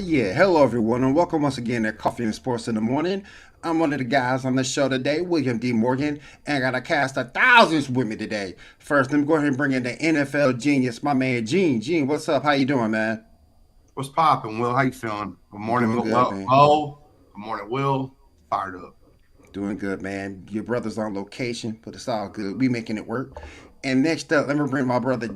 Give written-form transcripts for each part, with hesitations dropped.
Yeah, hello everyone, and welcome once again to Coffee and Sports in the Morning. I'm one of the guys on the show today, William D. Morgan, and I got a cast of thousands with me today. First, let me go ahead and bring in the NFL genius, my man Gene. Gene, what's up? How you doing, man? What's poppin', Will? How you feeling? Good morning, Doing Will. good, man. Good morning, Will. Fired up. Doing good, man. Your brother's on location, but it's all good. We making it work. And next up, let me bring my brother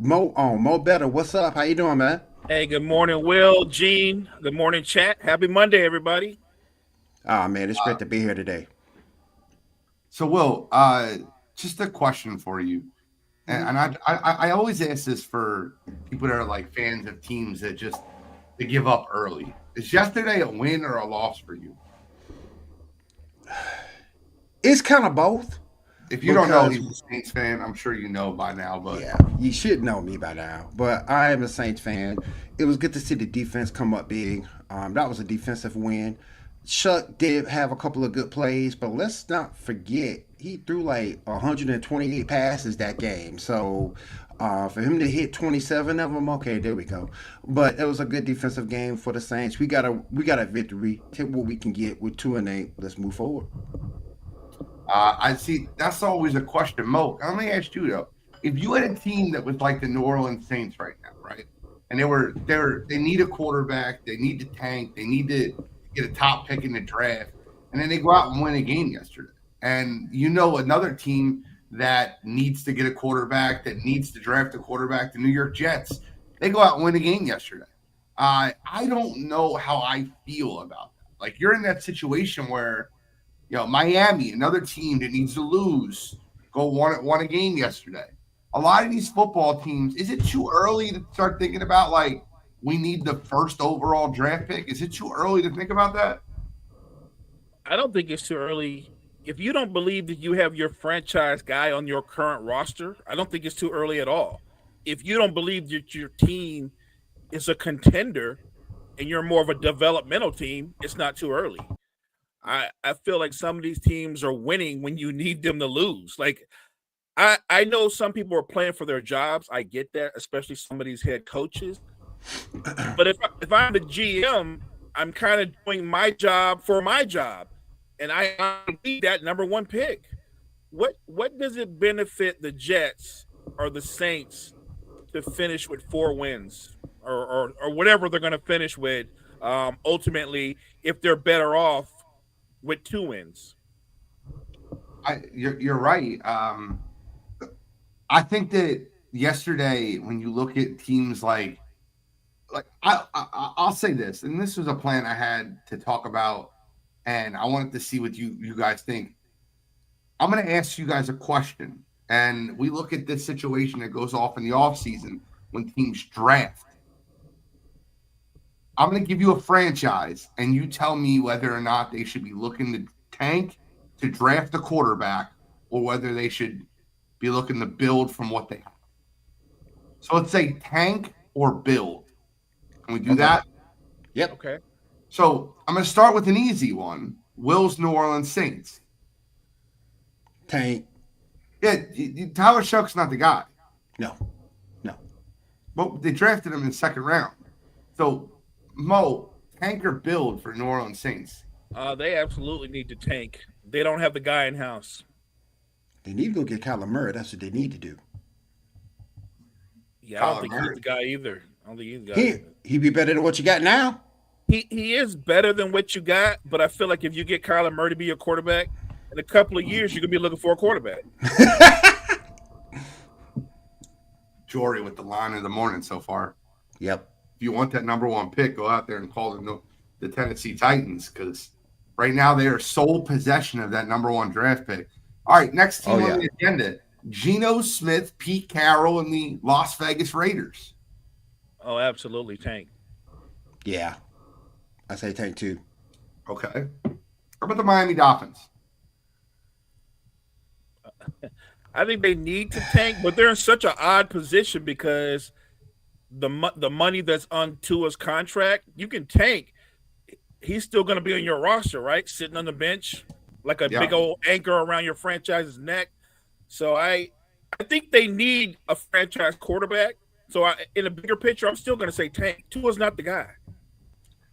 Mo on. Mo Better, what's up? How you doing, man? Hey, good morning, Will, Gene. Good morning, chat. Happy Monday, everybody. Ah, man, it's Uh, great to be here today. so, Will, just a question for you, and, Mhm. and I always ask this for people that are like fans of teams that just they give up early. Is yesterday a win or a loss for you? It's kind of both If you don't know, because he's a Saints fan. I'm sure you know by now, but yeah, you should know me by now, but I am a Saints fan. It was good to see the defense come up big. That was a defensive win. Chuck did have a couple of good plays, but let's not forget he threw like 128 passes that game. So for him to hit 27 of them, okay, there we go. But it was a good defensive game for the Saints. We got a victory. Take what we can get with 2-8. Let's move forward. I see that's always a question. Mo, let me ask you though: if you had a team that was like the New Orleans Saints right now, right, and they need a quarterback, they need to tank, they need to get a top pick in the draft, and then they go out and win a game yesterday, and you know another team that needs to get a quarterback, that needs to draft a quarterback, the New York Jets, they go out and win a game yesterday. I don't know how I feel about that. Like you're in that situation where Miami, another team that needs to lose, go won a game yesterday. A lot of these football teams, is it too early to start thinking about like we need the first overall draft pick? Is it too early to think about that? I don't think it's too early. If you don't believe that you have your franchise guy on your current roster, I don't think it's too early at all. If you don't believe that your team is a contender and you're more of a developmental team, it's not too early. I feel like some of these teams are winning when you need them to lose. Like I know some people are playing for their jobs. I get that, especially some of these head coaches. But if I'm the GM, I'm kind of doing my job for my job, and I need that number one pick. What does it benefit the Jets or the Saints to finish with 4 wins or whatever they're going to finish with? Ultimately, if they're better off with 2 wins. You're right. I think that yesterday, when you look at teams I'll say this, and this was a plan I had to talk about, and I wanted to see what you guys think. I'm going to ask you guys a question, and we look at this situation that goes off in the offseason when teams draft. I'm going to give you a franchise, and you tell me whether or not they should be looking to tank to draft a quarterback or whether they should be looking to build from what they have. So let's say tank or build. Can we do Okay. that? Yep. Okay. So I'm going to start with an easy one. Will's New Orleans Saints. Tank. Yeah, Tyler Shuck's not the guy. No. No. But they drafted him in the second round. So, Mo, tank or build for New Orleans Saints? They absolutely need to tank. They don't have the guy in house. They need to go get Kyler Murray. That's what they need to do. Yeah, I don't Kyler think he's Murray. the guy either. I don't think he's the guy He either. he be better than what you got now. He is better than what you got, but I feel like if you get Kyler Murray to be your quarterback, in a couple of years you're gonna be looking for a quarterback. Jory with the line of the morning so far. Yep. If you want that number one pick, go out there and call the Tennessee Titans because right now they are sole possession of that number one draft pick. All right, next Oh team on yeah. the agenda: Geno Smith, Pete Carroll, and the Las Vegas Raiders. Oh, absolutely tank. Yeah. I say tank too. Okay. How about the Miami Dolphins? I think they need to tank, but they're in such an odd position because the money that's on Tua's contract, you can tank. He's still going to be on your roster, right? Sitting on the bench like a Yeah. big old anchor around your franchise's neck. So I think they need a franchise quarterback. So in a bigger picture, I'm still going to say tank. Tua's not the guy.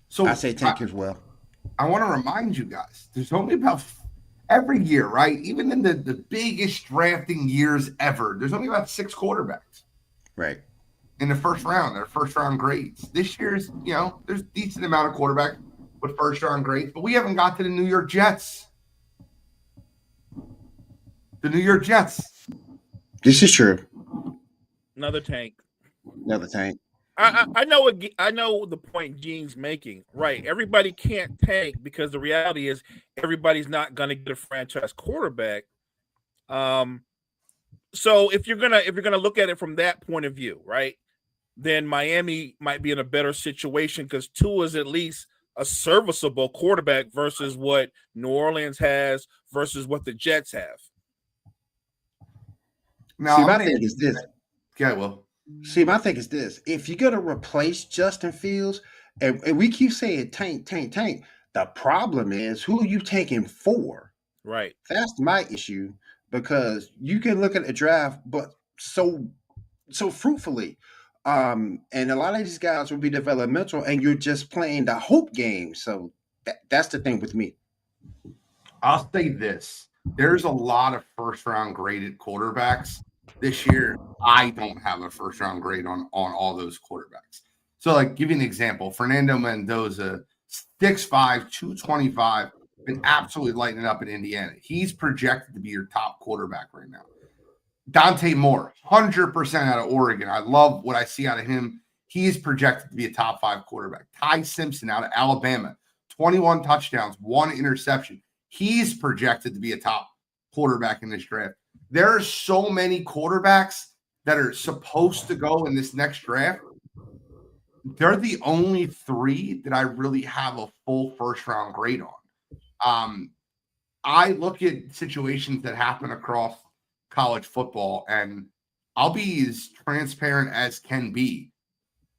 So I say tank as well. I want to remind you guys, there's only about every year, right? Even in the biggest drafting years ever, there's only about 6 quarterbacks Right. in the first round. They're first round grades. This year's, there's a decent amount of quarterback with first round grades, but we haven't got to the New York Jets. The New York Jets. This is true. Another tank. Another tank. I know the point Gene's making. Right. Everybody can't tank because the reality is everybody's not going to get a franchise quarterback. So if you're gonna look at it from that point of view, right, then Miami might be in a better situation because Tua is at least a serviceable quarterback versus what New Orleans has versus what the Jets have. Now, See, my thing is this. Yeah, well. See, my thing is this. If you're going to replace Justin Fields, and we keep saying tank, the problem is who are you taking for? Right. That's my issue because you can look at the draft, but so fruitfully. And a lot of these guys will be developmental, and you're just playing the hope game. So that's the thing with me. I'll say this. There's a lot of first-round graded quarterbacks. This year, I don't have a first-round grade on all those quarterbacks. So, give you an example. Fernando Mendoza, 6'5", 225, been absolutely lighting it up in Indiana. He's projected to be your top quarterback right now. Dante Moore, 100% out of Oregon. I love what I see out of him. He is projected to be a top 5 quarterback. Ty Simpson out of Alabama, 21 touchdowns, 1 interception. He's projected to be a top quarterback in this draft. There are so many quarterbacks that are supposed to go in this next draft. They're the only 3 that I really have a full first-round grade on. I look at situations that happen across college football, and I'll be as transparent as can be.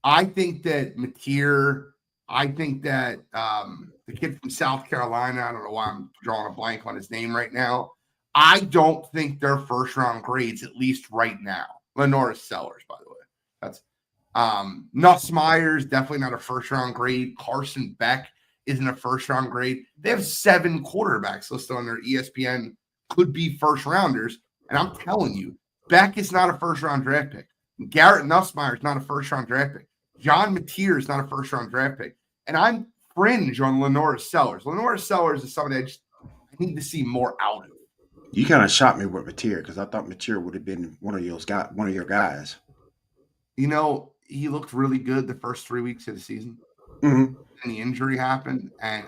I think that Mateer, I think that the kid from South Carolina, I don't know why I'm drawing a blank on his name right now. I don't think they're first-round grades, at least right now. Lenora Sellers, by the way. That's Nussmeyer's definitely not a first-round grade. Carson Beck isn't a first-round grade. They have 7 quarterbacks listed on their ESPN could be first-rounders. And I'm telling you, Beck is not a first-round draft pick. Garrett Nussmeier is not a first-round draft pick. John Mateer is not a first-round draft pick. And I'm fringe on Lenora Sellers. Lenora Sellers is somebody I need to see more out of. You kind of shot me with Mateer because I thought Mateer would have been one of your guys. He looked really good the first 3 weeks of the season. Mm-hmm. And the injury happened. And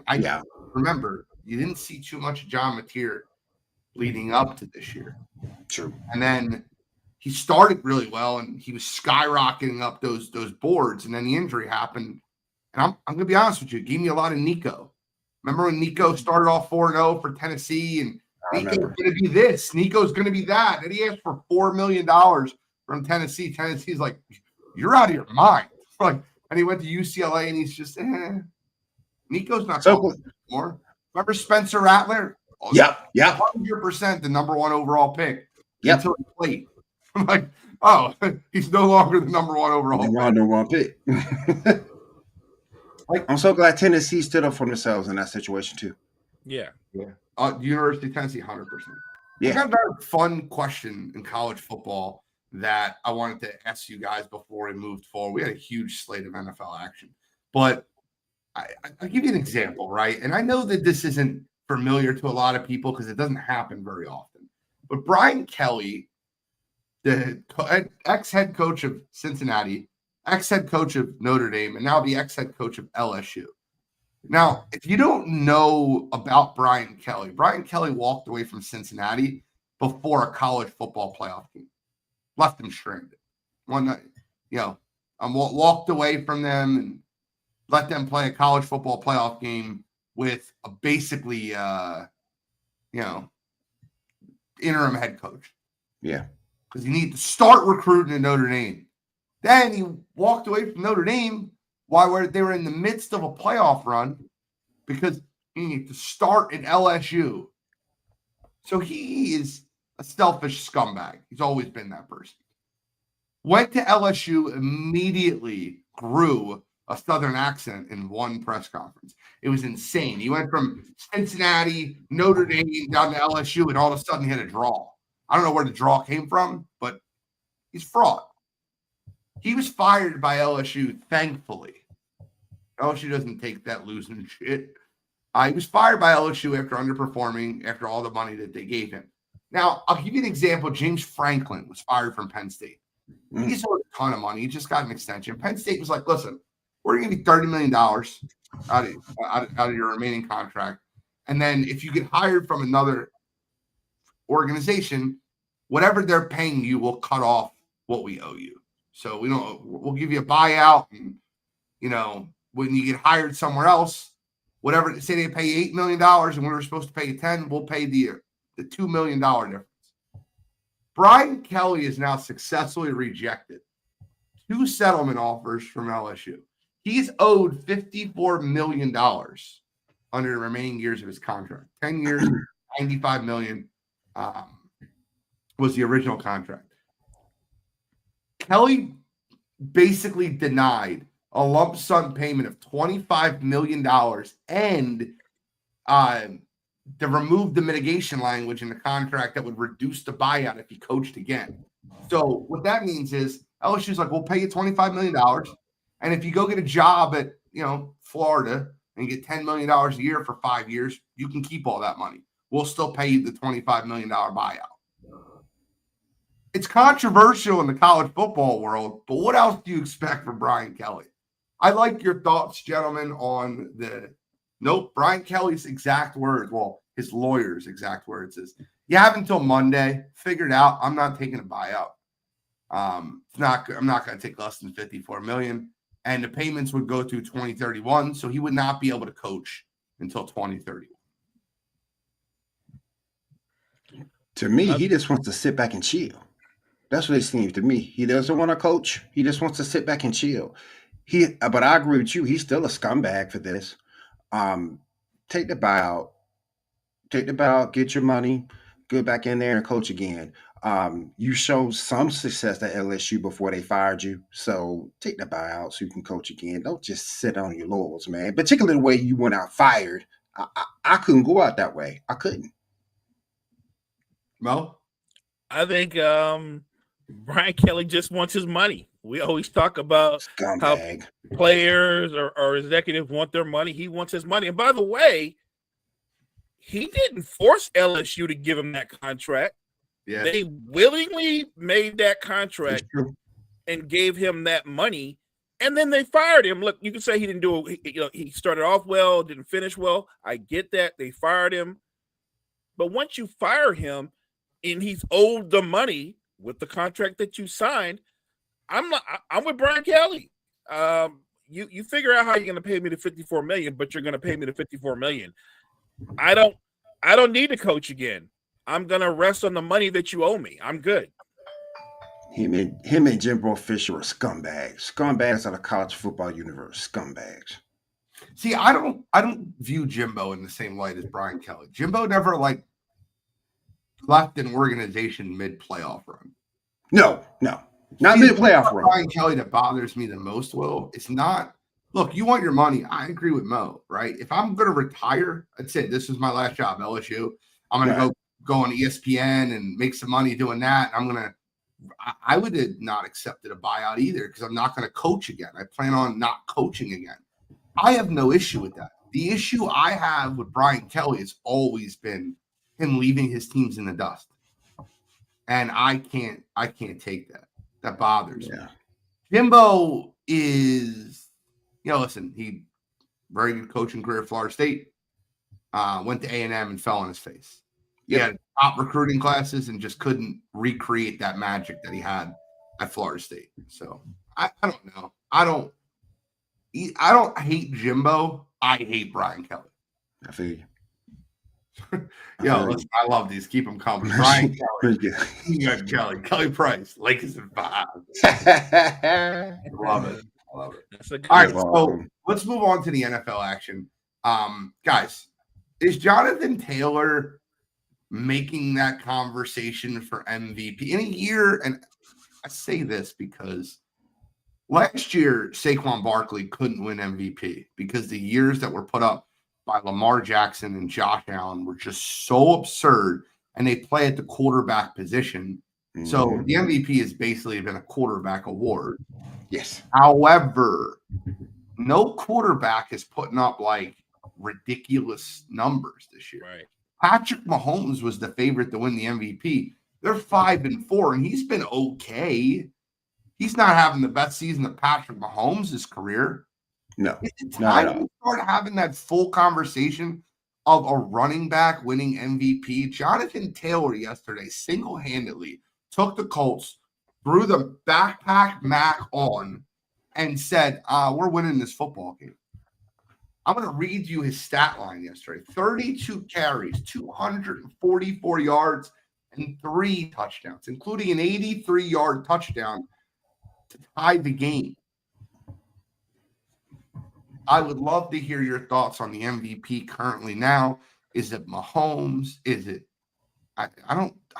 remember, you didn't see too much of John Mateer leading up to this year. True. And then he started really well, and he was skyrocketing up those boards, and then the injury happened. And I'm going to be honest with you, it gave me a lot of Nico. Remember when Nico started off 4-0 for Tennessee, and Nico's going to be this, Nico's going to be that, and he asked for $4 million from Tennessee. Tennessee's like, you're out of your mind. And he went to UCLA, and he's just, Nico's not talking anymore. Remember Spencer Rattler? Yep. 100% the number 1 overall pick. Yep. Until he played. I'm like, he's no longer the number 1 overall pick. Number 1 pick. I'm so glad Tennessee stood up for themselves in that situation too. Yeah. University of Tennessee, 100%. Yeah. I got another fun question in college football that I wanted to ask you guys before we moved forward. We had a huge slate of NFL action, but I'll give you an example, right? And I know that this isn't familiar to a lot of people because it doesn't happen very often. But Brian Kelly, the ex-head coach of Cincinnati, ex-head coach of Notre Dame, and now the ex-head coach of LSU. Now, if you don't know about Brian Kelly walked away from Cincinnati before a college football playoff game. Left them stranded. One night, walked away from them and let them play a college football playoff game with a basically, interim head coach. Yeah. Because you need to start recruiting at Notre Dame. Then he walked away from Notre Dame while they were in the midst of a playoff run because you need to start at LSU. So he is a selfish scumbag. He's always been that person. Went to LSU, immediately grew a Southern accent in one press conference. It was insane. He went from Cincinnati, Notre Dame, down to LSU, and all of a sudden he had a draw. I don't know where the draw came from, but he's fraud. He was fired by LSU, thankfully. LSU doesn't take that losing shit. He was fired by LSU after underperforming, after all the money that they gave him. Now, I'll give you an example. James Franklin was fired from Penn State. He's owed a ton of money. He just got an extension. Penn State was like, listen, we're going to give you $30 million out of your remaining contract. And then if you get hired from another organization, whatever they're paying you will cut off what we owe you. So we'll give you a buyout. And, when you get hired somewhere else, whatever, say they pay $8 million and we were supposed to pay you 10, we'll pay the $2 million difference. Brian Kelly is now successfully rejected 2 settlement offers from LSU. He's owed $54 million under the remaining years of his contract. 10 years, $95 million was the original contract. Kelly basically denied a lump sum payment of $25 million and to remove the mitigation language in the contract that would reduce the buyout if he coached again. So what that means is LSU's like, we'll pay you $25 million. And if you go get a job at, Florida and get $10 million a year for 5 years, you can keep all that money. We'll still pay you the $25 million buyout. It's controversial in the college football world, but what else do you expect from Brian Kelly? I like your thoughts, gentlemen, on Brian Kelly's exact words. Well, his lawyer's exact words is, you have until Monday, figure it out. I'm not taking a buyout. I'm not going to take less than $54 million. And the payments would go through 2031. So he would not be able to coach until 2031. To me, he just wants to sit back and chill. That's what it seems to me. He doesn't want to coach. He just wants to sit back and chill. But I agree with you. He's still a scumbag for this. Take the buyout, get your money, go back in there and coach again. You showed some success at LSU before they fired you. So take the buyout so you can coach again. Don't just sit on your laurels, man. Particularly the way you went out fired. I couldn't go out that way. I couldn't. Mo? I think Brian Kelly just wants his money. We always talk about Scumbag. How players or executives want their money. He wants his money. And by the way, he didn't force LSU to give him that contract. Yeah. They willingly made that contract and gave him that money, and then they fired him. Look, you can say he didn't do it. He started off well, didn't finish well. I get that. They fired him. But once you fire him and he's owed the money with the contract that you signed, I'm with Brian Kelly. You figure out how you're going to pay me the $54 million, but you're going to pay me the $54 million. I don't need to coach again. I'm going to rest on the money that you owe me. I'm good. Him and Jimbo Fisher are scumbags. Scumbags of the college football universe. Scumbags. See, I don't view Jimbo in the same light as Brian Kelly. Jimbo never left an organization mid-playoff run. No. Not mid-playoff run. Brian Kelly that bothers me the most, Will, it's not, look, you want your money. I agree with Mo, right? If I'm going to retire, I'd say this is my last job, LSU. I'm going to go on ESPN and make some money doing that. I would have not accepted a buyout either because I'm not going to coach again. I plan on not coaching again. I have no issue with that. The issue I have with Brian Kelly has always been him leaving his teams in the dust. And I can't take that. That bothers me. Jimbo is, listen, he very good coaching career at Florida State. Went to A&M and fell on his face. He had top recruiting classes and just couldn't recreate that magic that he had at Florida State. So I don't know. I don't hate Jimbo. I hate Brian Kelly. I feel you. Listen, I love these. Keep them coming. Brian Kelly. Kelly Price. Lakers in 5. I love it. All right, so let's move on to the NFL action. Guys, is Jonathan Taylor making that conversation for MVP in a year? And I say this because Last year, Saquon Barkley couldn't win MVP because the years that were put up by Lamar Jackson and Josh Allen were just so absurd, and they play at the quarterback position. So the MVP has basically been a quarterback award. Yes. However, no quarterback is putting up like ridiculous numbers this year. Right. Patrick Mahomes was the favorite to win the MVP. They're 5-4, and he's been okay. He's not having the best season of Patrick Mahomes' career. No, Is it not at time all. to start having that full conversation of a running back winning MVP? Jonathan Taylor yesterday single-handedly took the Colts, threw the backpack Mac on, and said, we're winning this football game. I'm going to read you his stat line yesterday. 32 carries, 244 yards, and 3 touchdowns, including an 83-yard touchdown to tie the game. I would love to hear your thoughts on the MVP currently now. Is it Mahomes? Is it I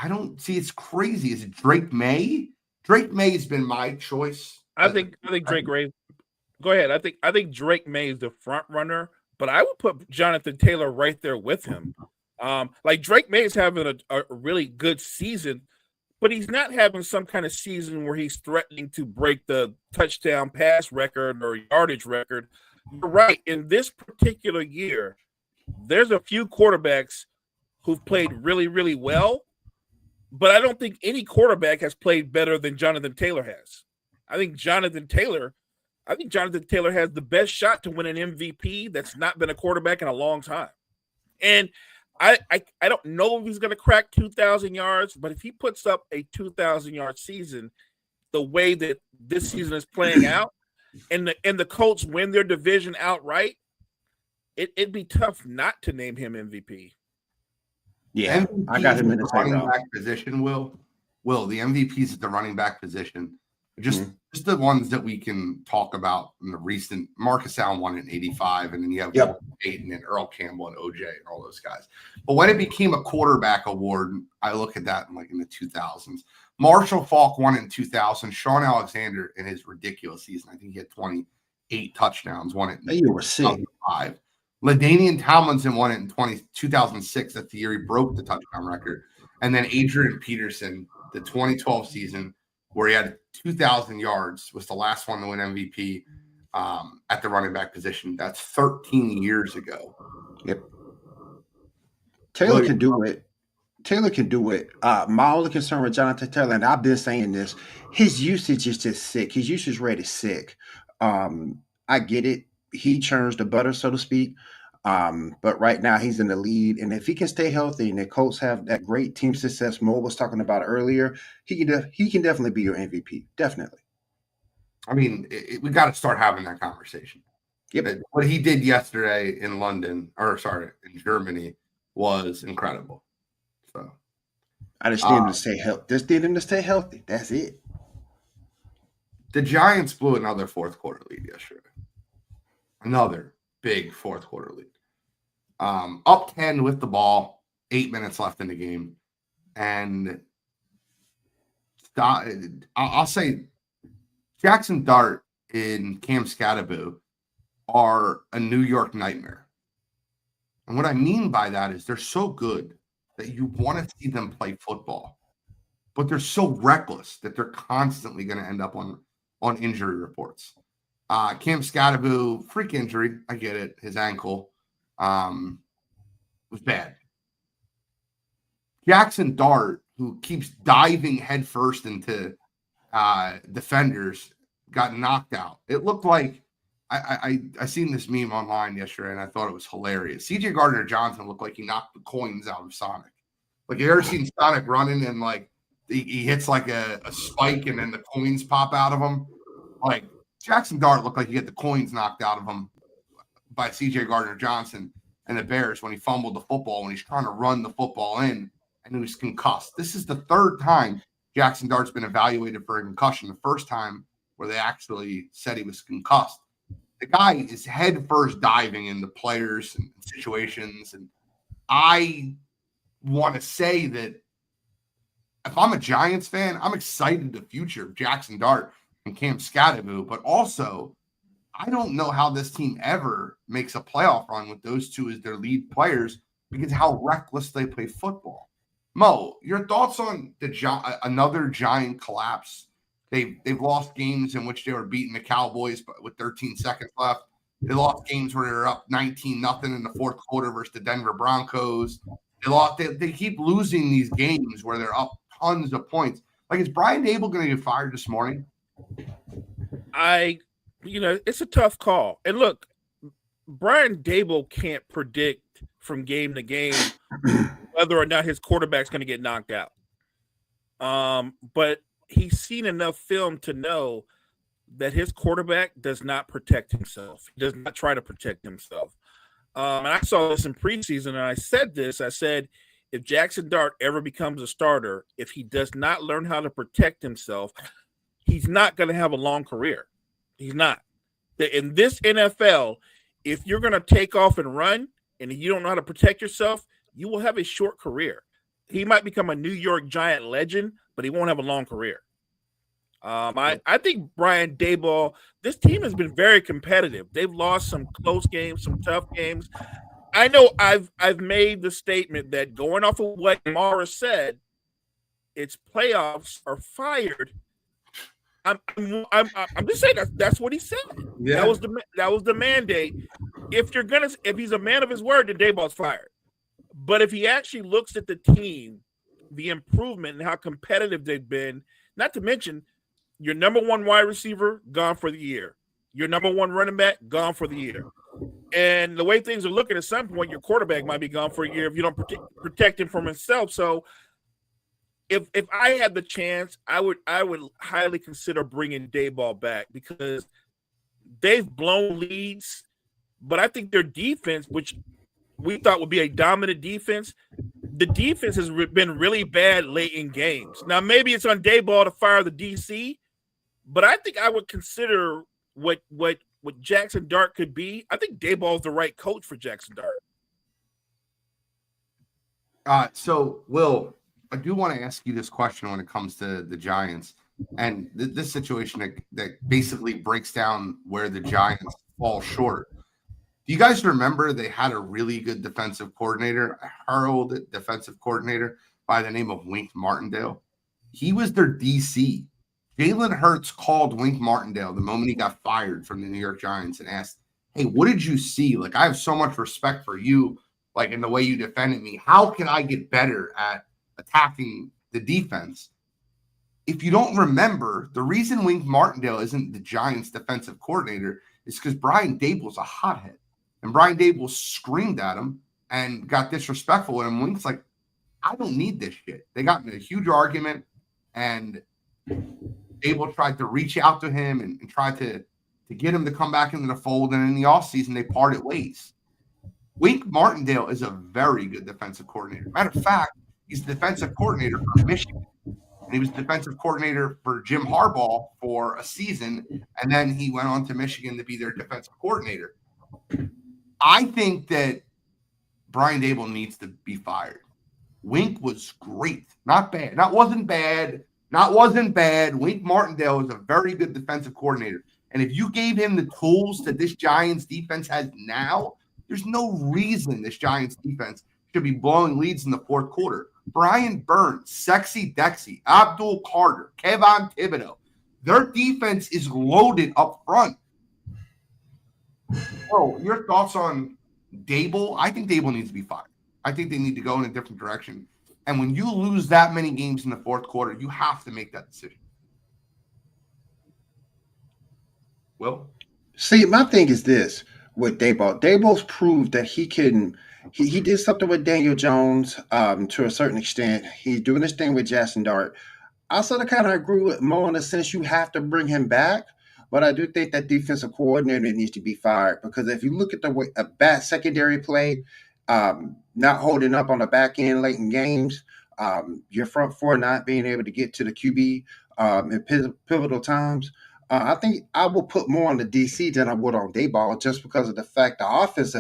don't see, it's crazy. Is it Drake May? Drake May has been my choice. I think Drake May. Go ahead. I think Drake May is the front runner, but I would put Jonathan Taylor right there with him. Like Drake May is having a really good season, but he's not having some kind of season where he's threatening to break the touchdown pass record or yardage record. You're right. In this particular year, there's a few quarterbacks who've played really, really well, but I don't think any quarterback has played better than Jonathan Taylor has. I think Jonathan Taylor has the best shot to win an MVP that's not been a quarterback in a long time. And I don't know if he's going to crack 2,000 yards, but if he puts up a 2,000-yard season the way that this season is playing out, and the Colts win their division outright, it'd be tough not to name him MVP. Yeah, MVPs I got him in the at same running round. back position. Will the MVPs at the running back position? Just the ones that we can talk about in the recent. Marcus Allen won in '85, and then you have Peyton and Earl Campbell and OJ and all those guys. But when it became a quarterback award, I look at that in the 2000s. Marshall Faulk won in 2000. Sean Alexander in his ridiculous season, I think he had 28 touchdowns. Won it in You were sick. 2005. LaDainian Tomlinson won it in 2006. That's the year he broke the touchdown record. And then Adrian Peterson, the 2012 season, where he had 2,000 yards, was the last one to win MVP at the running back position. That's 13 years ago. Yep. Taylor can do it. Taylor can do it. My only concern with Jonathan Taylor, and I've been saying this, his usage is just sick. His usage rate is sick. I get it. He churns the butter, so to speak. But right now he's in the lead. And if he can stay healthy and the Colts have that great team success Mo was talking about earlier, he can definitely be your MVP. Definitely. I mean, we got to start having that conversation. Yep. What he did yesterday in in Germany was incredible. So I just need him to stay healthy. Just need him to stay healthy. That's it. The Giants blew another fourth quarter lead yesterday. Another big fourth quarter lead. Up 10 with the ball, 8 minutes left in the game. And I'll say Jackson Dart and Cam Scatterbo are a New York nightmare. And what I mean by that is they're so good that you want to see them play football, but they're so reckless that they're constantly going to end up on injury reports. Cam Scatterbo, freak injury. I get it. His ankle was bad. Jackson Dart, who keeps diving headfirst into defenders, got knocked out. It looked like I seen this meme online yesterday, and I thought it was hilarious. C.J. Gardner-Johnson looked like he knocked the coins out of Sonic. Like, you ever seen Sonic running and he hits a spike and then the coins pop out of him? Like, Jackson Dart looked like he had the coins knocked out of him by C.J. Gardner-Johnson and the Bears when he fumbled the football, when he's trying to run the football in, and he was concussed. This is the third time Jackson Dart's been evaluated for a concussion. The first time where they actually said he was concussed. The guy is head first diving into players and situations. And I want to say that if I'm a Giants fan, I'm excited the future of Jackson Dart and Cam Scatterbo, but also I don't know how this team ever makes a playoff run with those two as their lead players because how reckless they play football. Mo, your thoughts on another Giant collapse? They've lost games in which they were beating the Cowboys with 13 seconds left. They lost games where they were up 19-0 in the fourth quarter versus the Denver Broncos. They keep losing these games where they're up tons of points. Like, is Brian Daboll going to get fired this morning? It's a tough call. And look, Brian Daboll can't predict from game to game whether or not his quarterback's going to get knocked out. But he's seen enough film to know that his quarterback does not protect himself. He does not try to protect himself. And I saw this in preseason, and I said, if Jackson Dart ever becomes a starter, if he does not learn how to protect himself, he's not going to have a long career. He's not. In this NFL, if you're going to take off and run and you don't know how to protect yourself, you will have a short career. He might become a New York Giant legend, but he won't have a long career. I think Brian Daboll, this team has been very competitive. They've lost some close games, some tough games. I know I've made the statement that going off of what Mara said, it's playoffs or fired. I'm just saying that's what he said. Yeah. That was the mandate. If he's a man of his word, then Daboll's fired. But if he actually looks at the team, the improvement and how competitive they've been, not to mention your number one wide receiver gone for the year, your number one running back gone for the year, and the way things are looking, at some point your quarterback might be gone for a year if you don't protect him from himself. So if I had the chance, I would highly consider bringing Daboll back because they've blown leads, but I think their defense, which we thought would be a dominant defense, the defense has been really bad late in games. Now, maybe it's on Daboll to fire the DC, but I think I would consider what Jackson Dart could be. I think Daboll is the right coach for Jackson Dart. So, Will, I do want to ask you this question when it comes to the Giants and this situation that basically breaks down where the Giants fall short. Do you guys remember they had a really good defensive coordinator, a heralded defensive coordinator by the name of Wink Martindale? He was their DC. Jalen Hurts called Wink Martindale the moment he got fired from the New York Giants and asked, hey, what did you see? Like, I have so much respect for you, like in the way you defended me. How can I get better at attacking the defense? If you don't remember, the reason Wink Martindale isn't the Giants defensive coordinator is because Brian Daboll's a hothead. And Brian Daboll screamed at him and got disrespectful with him. Wink's like, I don't need this shit. They got in a huge argument, and Daboll tried to reach out to him and tried to get him to come back into the fold. And in the offseason, they parted ways. Wink Martindale is a very good defensive coordinator. Matter of fact, he's the defensive coordinator for Michigan. And he was defensive coordinator for Jim Harbaugh for a season. And then he went on to Michigan to be their defensive coordinator. I think that Brian Daboll needs to be fired. Wink was great. Not bad. Wasn't bad. Wink Martindale is a very good defensive coordinator. And if you gave him the tools that this Giants defense has now, there's no reason this Giants defense should be blowing leads in the fourth quarter. Brian Burns, Sexy Dexy, Abdul Carter, Kevin Thibodeau. Their defense is loaded up front. Oh, your thoughts on Daboll? I think Daboll needs to be fired. I think they need to go in a different direction. And when you lose that many games in the fourth quarter, you have to make that decision. Will? See, my thing is this with Daboll. Daboll's proved that he can. He did something with Daniel Jones to a certain extent. He's doing this thing with Jackson Dart. I sort of kind of agree with Mo in the sense you have to bring him back. But I do think that defensive coordinator needs to be fired because if you look at the way a bad secondary play, not holding up on the back end late in games, your front four not being able to get to the QB in pivotal times, I think I will put more on the DC than I would on Daboll just because of the fact the offense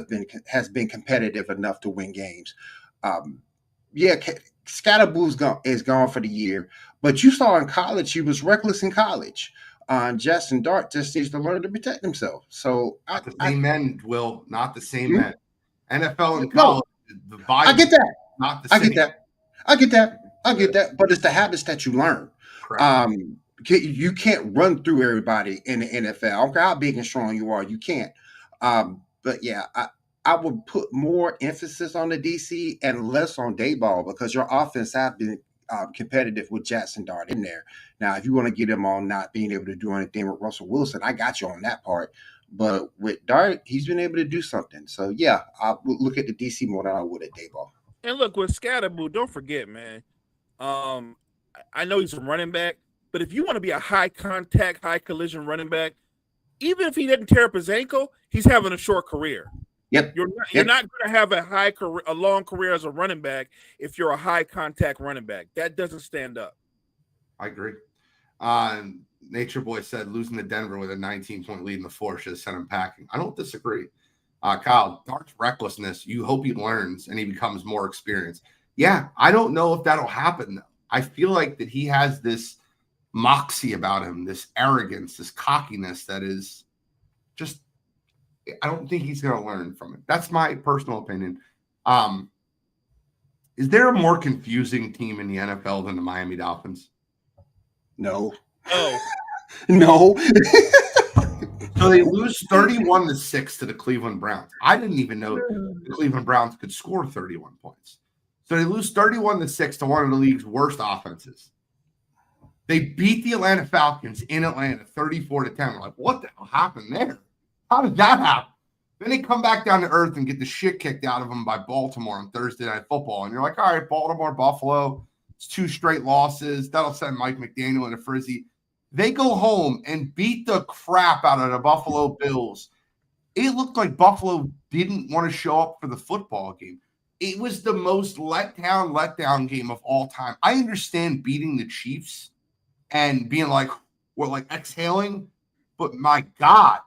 has been competitive enough to win games. Scatterboo is gone for the year, but you saw in college he was reckless in college. Jackson Dart just needs to learn to protect himself. So Not the same men, Will. Not the same men. NFL and No, college, the vibe. I get that. Not the I same. get that. I get that. I get that. But it's the habits that you learn. Correct. You can't run through everybody in the NFL. I don't care how big and strong you are. You can't. But yeah, I would put more emphasis on the DC and less on Dayball because your offense have been competitive with Jackson Dart in there. Now, if you want to get him on not being able to do anything with Russell Wilson, I got you on that part. But with Dart, he's been able to do something. So yeah, I would look at the DC more than I would at Dayball. And look, with Scatterboo, don't forget, man. I know he's a running back, but if you want to be a high contact, high collision running back, even if he didn't tear up his ankle, he's having a short career. Yep. You're not going to have a long career as a running back if you're a high contact running back. That doesn't stand up. I agree. Nature Boy said losing to Denver with a 19-point lead in the fourth should have sent him packing. I don't disagree. Kyle, Dart's recklessness, you hope he learns and he becomes more experienced. Yeah, I don't know if that'll happen, though. I feel like that he has this moxie about him, this arrogance, this cockiness that is just, I don't think he's going to learn from it. That's my personal opinion. Is there a more confusing team in the NFL than the Miami Dolphins? No. Oh. No. So they lose 31-6 to the Cleveland Browns. I didn't even know the Cleveland Browns could score 31 points. So they lose 31-6 to one of the league's worst offenses. They beat the Atlanta Falcons in Atlanta 34-10. We're like, what the hell happened there? How did that happen? Then they come back down to earth and get the shit kicked out of them by Baltimore on Thursday Night Football. And you're like, all right, Baltimore, Buffalo, it's 2 straight losses. That'll send Mike McDaniel in a frizzy. They go home and beat the crap out of the Buffalo Bills. It looked like Buffalo didn't want to show up for the football game. It was the most letdown game of all time. I understand beating the Chiefs and being like, we're like exhaling, but my God,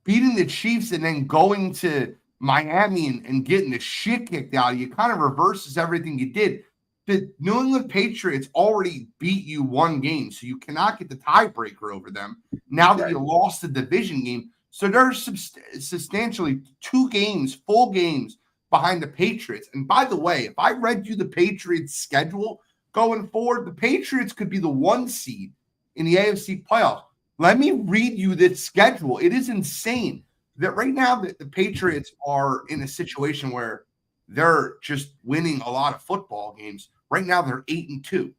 beating the Chiefs and then going to Miami and getting the shit kicked out of you kind of reverses everything you did. The New England Patriots already beat you 1 game, so you cannot get the tiebreaker over them now that you lost the division game. So there's substantially 2 games, full games behind the Patriots. And by the way, if I read you the Patriots schedule going forward, the Patriots could be the 1 seed in the AFC playoffs. Let me read you this schedule. It is insane that right now that the Patriots are in a situation where they're just winning a lot of football games. Right now, they're 8-2.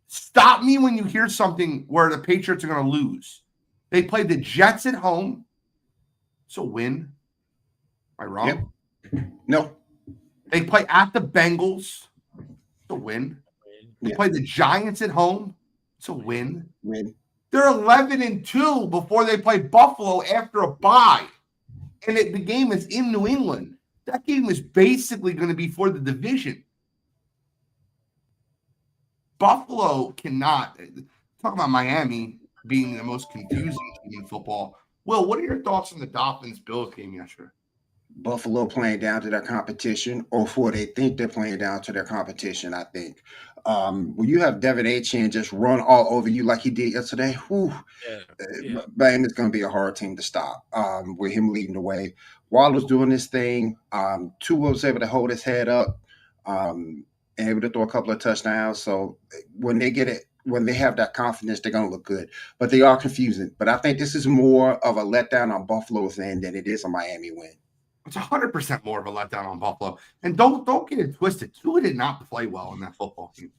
Stop me when you hear something where the Patriots are going to lose. They play the Jets at home. It's a win. Am I wrong? Yep. No. They play at the Bengals. It's a win. They play the Giants at home. It's a win. They're 11-2 before they play Buffalo after a bye. And the game is in New England. That game is basically going to be for the division. Buffalo cannot. Talk about Miami being the most confusing team in football. Will, what are your thoughts on the Dolphins-Bills game yesterday? Buffalo playing down to their competition, or for they think they're playing down to their competition, I think. When you have Devin Achane just run all over you like he did yesterday, man, it's going to be a hard team to stop with him leading the way. Waller's doing this thing. Tua was able to hold his head up and able to throw a couple of touchdowns. So when they get it, when they have that confidence, they're going to look good. But they are confusing. But I think this is more of a letdown on Buffalo's end than it is a Miami win. It's 100% more of a letdown on Buffalo. And don't get it twisted. Tua did not play well in that football game.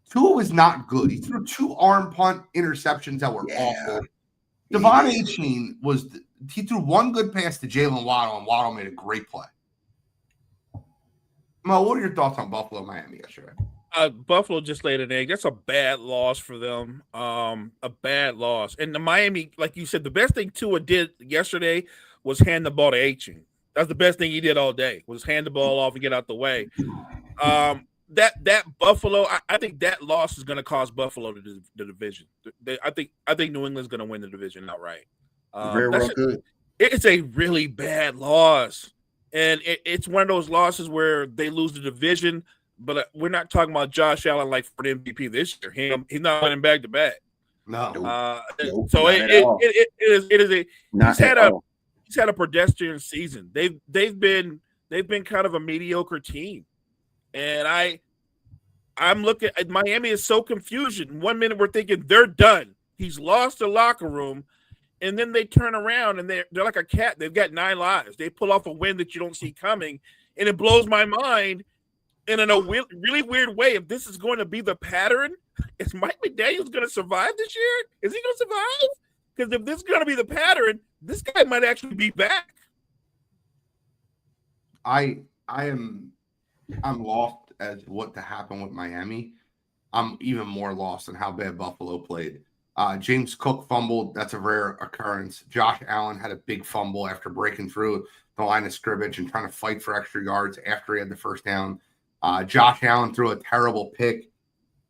Tua was not good. He threw 2 arm punt interceptions that were awful. Devon Achane he threw 1 good pass to Jalen Waddle, and Waddle made a great play. Mo, what are your thoughts on Buffalo, Miami yesterday? Buffalo just laid an egg. That's a bad loss for them. A bad loss. And the Miami, like you said, the best thing Tua did yesterday was hand the ball to Achane. That's the best thing he did all day, was hand the ball off and get out the way. That Buffalo, I think that loss is going to cost Buffalo the division. I think New England's going to win the division outright. Very well good. It's a really bad loss, and it's one of those losses where they lose the division. But we're not talking about Josh Allen like for the MVP this year. He's not winning back to back. No. Nope, So not at all. it is a Not he's had at a all. he's had a pedestrian season. They've been kind of a mediocre team, and I'm looking at Miami is so confusion. One minute we're thinking they're done. He's lost the locker room, and then they turn around and they're like a cat. They've got 9 lives. They pull off a win that you don't see coming, and it blows my mind. And in a really weird way, if this is going to be the pattern, is Mike McDaniels going to survive this year? Is he going to survive? Because if this is going to be the pattern, this guy might actually be back. I'm lost as what to happen with Miami. I'm even more lost in how bad Buffalo played. James Cook fumbled. That's a rare occurrence. Josh Allen had a big fumble after breaking through the line of scrimmage and trying to fight for extra yards after he had the first down. Josh Allen threw a terrible pick.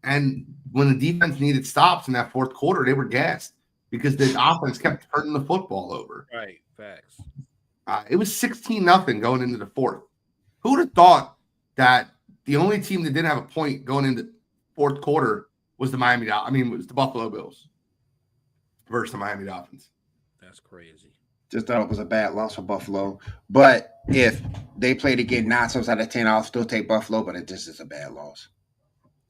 And when the defense needed stops in that fourth quarter, they were gassed because the offense kept turning the football over. Right, facts. It was 16-0 going into the fourth. Who would have thought that the only team that didn't have a point going into fourth quarter was the was the Buffalo Bills versus the Miami Dolphins. That's crazy. Just thought it was a bad loss for Buffalo. But if they play to get 9 times out of 10, I'll still take Buffalo, but it just is a bad loss.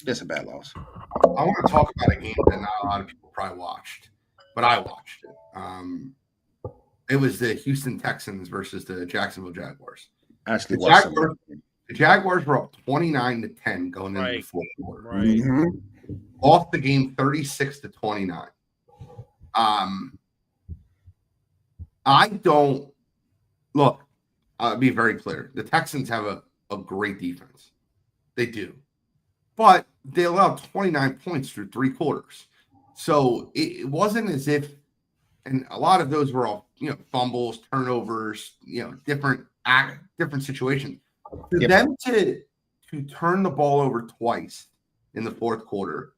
Just a bad loss. I want to talk about a game that not a lot of people probably watched, but I watched it. It was the Houston Texans versus the Jacksonville Jaguars. Actually, The Jaguars were up 29-10 going into the fourth quarter. Right. Mm-hmm. Off the game 36-29. I don't look. I'll be very clear. The Texans have a great defense. They do. But they allowed 29 points through 3 quarters. So it wasn't as if, and a lot of those were all, fumbles, turnovers, different situations. For them to turn the ball over twice in the fourth quarter,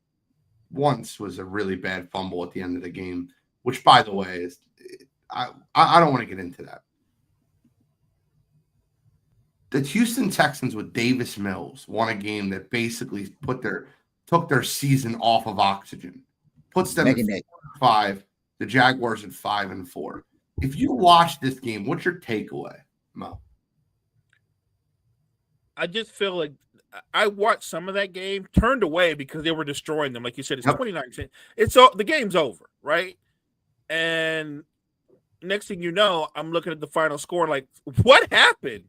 once was a really bad fumble at the end of the game, which, by the way, is I don't want to get into that. The Houston Texans with Davis Mills won a game that basically took their season off of oxygen, puts them at 5. The Jaguars at 5-4. If you watch this game, what's your takeaway, Mo? I just feel like I watched some of that game, turned away because they were destroying them. Like you said, it's 29-10. The game's over, right? And next thing you know, I'm looking at the final score like, what happened?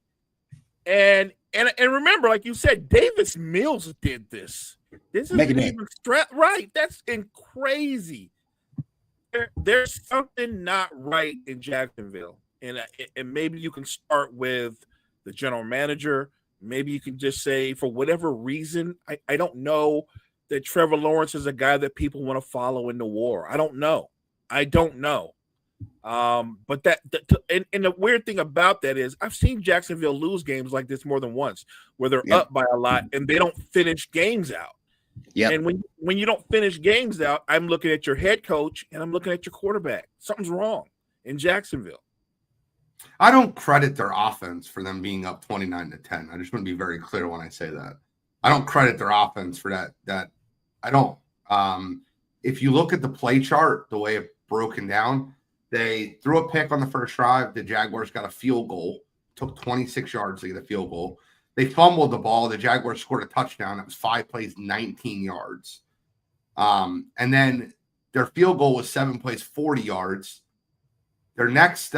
And remember, like you said, Davis Mills did this. This isn't even right. That's crazy. There's something not right in Jacksonville, and maybe you can start with the general manager. Maybe you can just say, for whatever reason, I don't know that Trevor Lawrence is a guy that people want to follow in the war. I don't know. But and the weird thing about that is I've seen Jacksonville lose games like this more than once, where they're up by a lot and they don't finish games out. Yeah. And when you don't finish games out, I'm looking at your head coach and I'm looking at your quarterback. Something's wrong in Jacksonville. I don't credit their offense for them being up 29-10. I just want to be very clear when I say that. I don't credit their offense for that. I don't. If you look at the play chart, the way it's broken down, they threw a pick on the first drive. The Jaguars got a field goal. Took 26 yards to get a field goal. They fumbled the ball. The Jaguars scored a touchdown. It was 5 plays, 19 yards. And then their field goal was 7 plays, 40 yards. Their next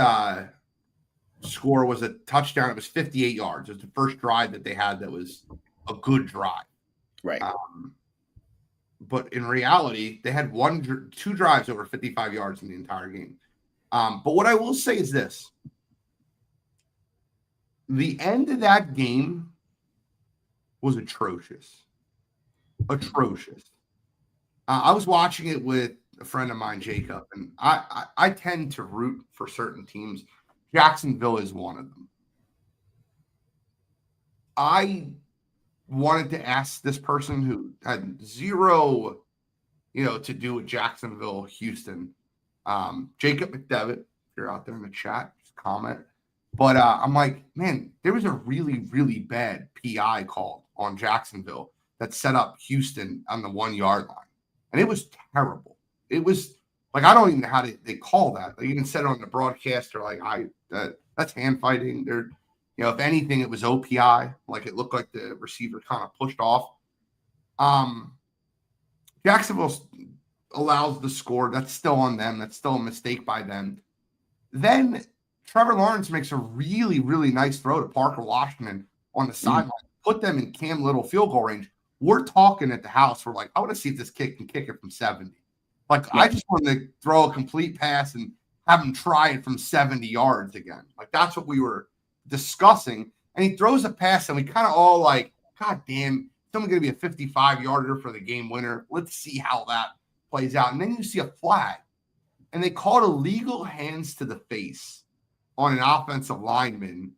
score was a touchdown. It was 58 yards. It was the first drive that they had that was a good drive. Right. But in reality, they had 2 drives over 55 yards in the entire game. But what I will say is this. The end of that game was atrocious. Atrocious. I was watching it with a friend of mine, Jacob, and I tend to root for certain teams. Jacksonville is one of them. I wanted to ask this person who had zero, to do with Jacksonville, Houston, Jacob McDevitt, if you're out there in the chat, just comment. But I'm like, man, there was a really, really bad PI called on Jacksonville that set up Houston on the 1 yard line. And it was terrible. it was like, I don't even know how they call that. They even said it on the broadcaster, like, that's hand fighting. They're, if anything, it was OPI. Like, it looked like the receiver kind of pushed off. Jacksonville allows the score. That's still on them. That's still a mistake by them. Then Trevor Lawrence makes a really, really nice throw to Parker Washington on the sideline, put them in Cam Little field goal range. We're talking at the house. We're like, I want to see if this kid can kick it from 70. Like, I just want to throw a complete pass and have him try it from 70 yards again. Like, that's what we were discussing. And he throws a pass, and we kind of all like, God damn, it's only going to be a 55-yarder for the game winner. Let's see how that plays out. And then you see a flag, and they called illegal hands to the face on an offensive lineman.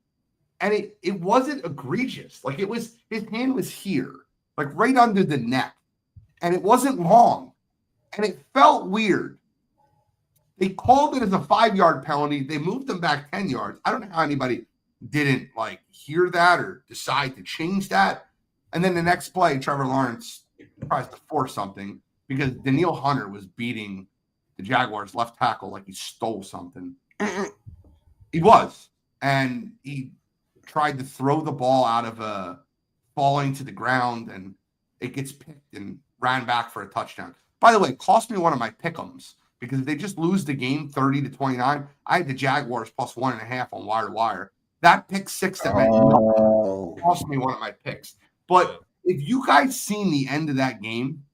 And it wasn't egregious. Like, it was, his hand was here, like right under the neck. And it wasn't long. And it felt weird. They called it as a 5-yard penalty. They moved them back 10 yards. I don't know how anybody didn't like hear that or decide to change that. And then the next play, Trevor Lawrence tries to force something because Danielle Hunter was beating the Jaguars left tackle like he stole something. He was. And he tried to throw the ball out of falling to the ground, and it gets picked and ran back for a touchdown. By the way, it cost me one of my pick'ems because if they just lose the game 30-29, I had the Jaguars plus 1.5 on wire to wire. That pick six that meant nothing cost me one of my picks. But if you guys seen the end of that game,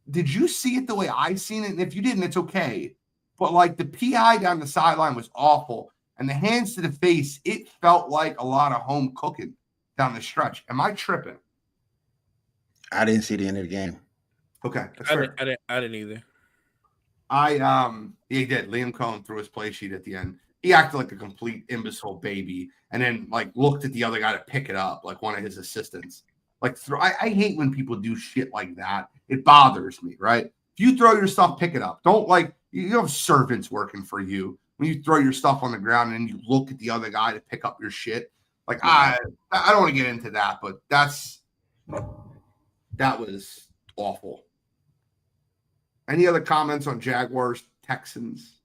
did you see it the way I seen it? And if you didn't, it's okay. But like the PI down the sideline was awful. And the hands to the face, it felt like a lot of home cooking down the stretch. Am I tripping? I didn't see the end of the game. Okay. I didn't either. He did. Liam Cohen threw his play sheet at the end. He acted like a complete imbecile baby and then like looked at the other guy to pick it up, like one of his assistants. Like I hate when people do shit like that. It bothers me, right? If you throw your stuff, pick it up. Don't like you have servants working for you. When you throw your stuff on the ground and you look at the other guy to pick up your shit. Like I don't want to get into that, but that was awful. Any other comments on Jaguars, Texans?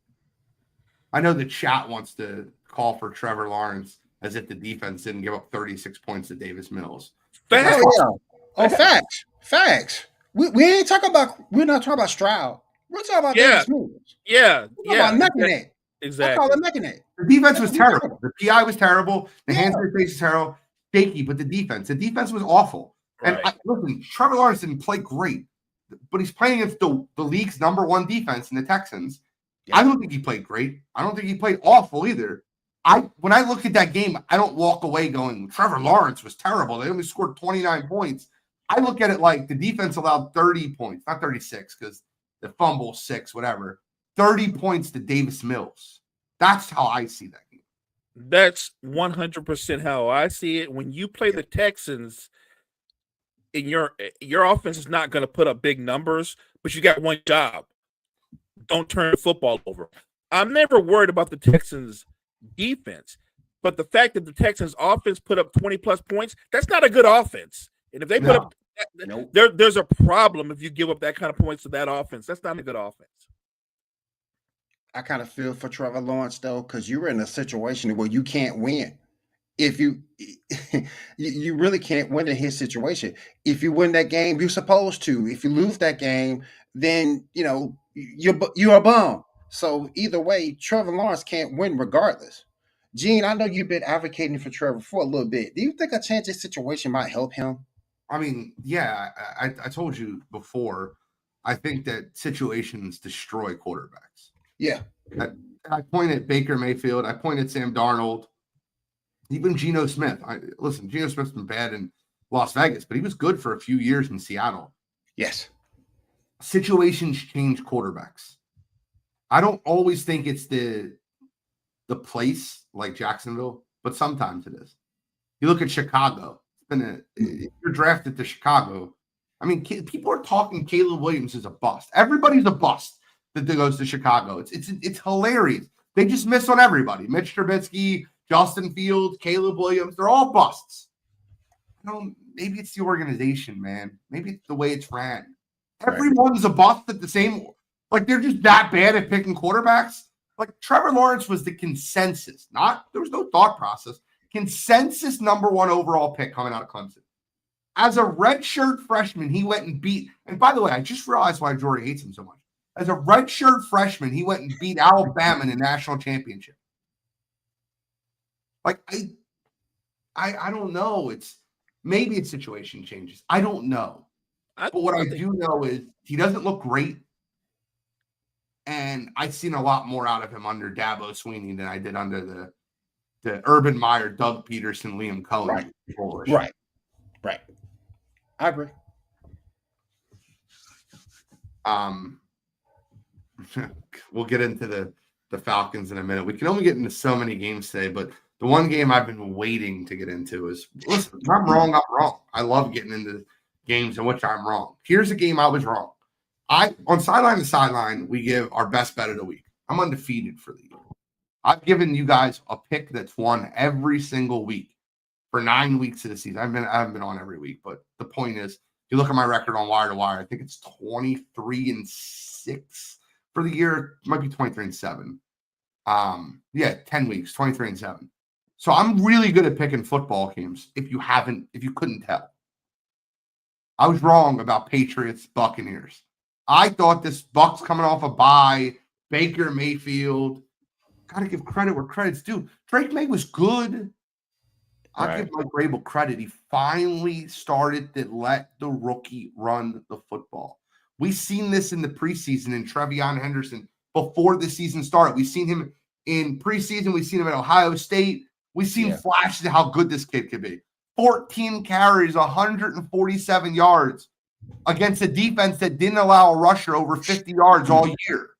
I know the chat wants to call for Trevor Lawrence as if the defense didn't give up 36 points to Davis Mills. Facts. Facts. We ain't talking about. We're not talking about Stroud. We're talking about Davis Mills. Yeah. About neck and neck. Exactly. I call it neck and neck. The defense was terrible. The PI was terrible. The hands to the face was terrible. Shaky, but the defense was awful. Right. And listen, Trevor Lawrence didn't play great, but he's playing against the league's number one defense in the Texans. I don't think he played great. I don't think he played awful either. When I look at that game, I don't walk away going, Trevor Lawrence was terrible. They only scored 29 points. I look at it like the defense allowed 30 points, not 36, because the fumble 6, whatever. 30 points to Davis Mills. That's how I see that game. That's 100% how I see it. When you play the Texans, in your offense is not going to put up big numbers, but you got one job. Don't turn the football over. I'm never worried about the Texans defense, but the fact that the Texans offense put up 20 plus points, that's not a good offense. And if they put up, there's a problem if you give up that kind of points to that offense. That's not a good offense. I kind of feel for Trevor Lawrence though, because you're in a situation where you can't win. If you really can't win in his situation. If you win that game, you're supposed to. If you lose that game, then you're a bum. So either way, Trevor Lawrence can't win regardless. Gene, I know you've been advocating for Trevor for a little bit. Do you think a change in situation might help him? I mean, yeah, I told you before, I think that situations destroy quarterbacks. Yeah. I point at Baker Mayfield. I point at Sam Darnold. Even Geno Smith. Geno Smith's been bad in Las Vegas, but he was good for a few years in Seattle. Yes. Situations change quarterbacks. I don't always think it's the place like Jacksonville, but sometimes it is. You look at Chicago. If you're drafted to Chicago, I mean, people are talking Caleb Williams is a bust. Everybody's a bust that goes to Chicago. It's hilarious. They just miss on everybody. Mitch Trubisky, Justin Fields, Caleb Williams, they're all busts. Maybe it's the organization, man. Maybe it's the way it's ran. Everyone's a bust at the same. Like they're just that bad at picking quarterbacks. Like Trevor Lawrence was the consensus, there was no thought process. Consensus number 1 overall pick coming out of Clemson. As a redshirt freshman, he went and beat. And by the way, I just realized why Jordy hates him so much. As a redshirt freshman, he went and beat Alabama in the national championship. Like I don't know. Maybe it's situation changes. I don't know. But what I do know is he doesn't look great. And I've seen a lot more out of him under Dabo Sweeney than I did under the Urban Meyer, Doug Peterson, Liam Cohen. Right. I agree. We'll get into the Falcons in a minute. We can only get into so many games today, but the one game I've been waiting to get into is, listen, if I'm wrong, I'm wrong. I love getting into games in which I'm wrong. Here's a game I was wrong. On Sideline to Sideline, we give our best bet of the week. I'm undefeated for the year. I've given you guys a pick that's won every single week for 9 weeks of the season. I haven't been on every week, but the point is, if you look at my record on Wire to Wire, I think it's 23-6 for the year. It might be 23-7. 10 weeks, 23-7. So I'm really good at picking football games. If you couldn't tell, I was wrong about Patriots Buccaneers. I thought this Bucs coming off a bye, Baker Mayfield. Got to give credit where credit's due. Drake May was good. I'll give Mike Vrabel credit. He finally started to let the rookie run the football. We've seen this in the preseason in Trevion Henderson before the season started. We've seen him in preseason. We've seen him at Ohio State. We've seen flashes of how good this kid could be. 14 carries, 147 yards against a defense that didn't allow a rusher over 50 yards all year.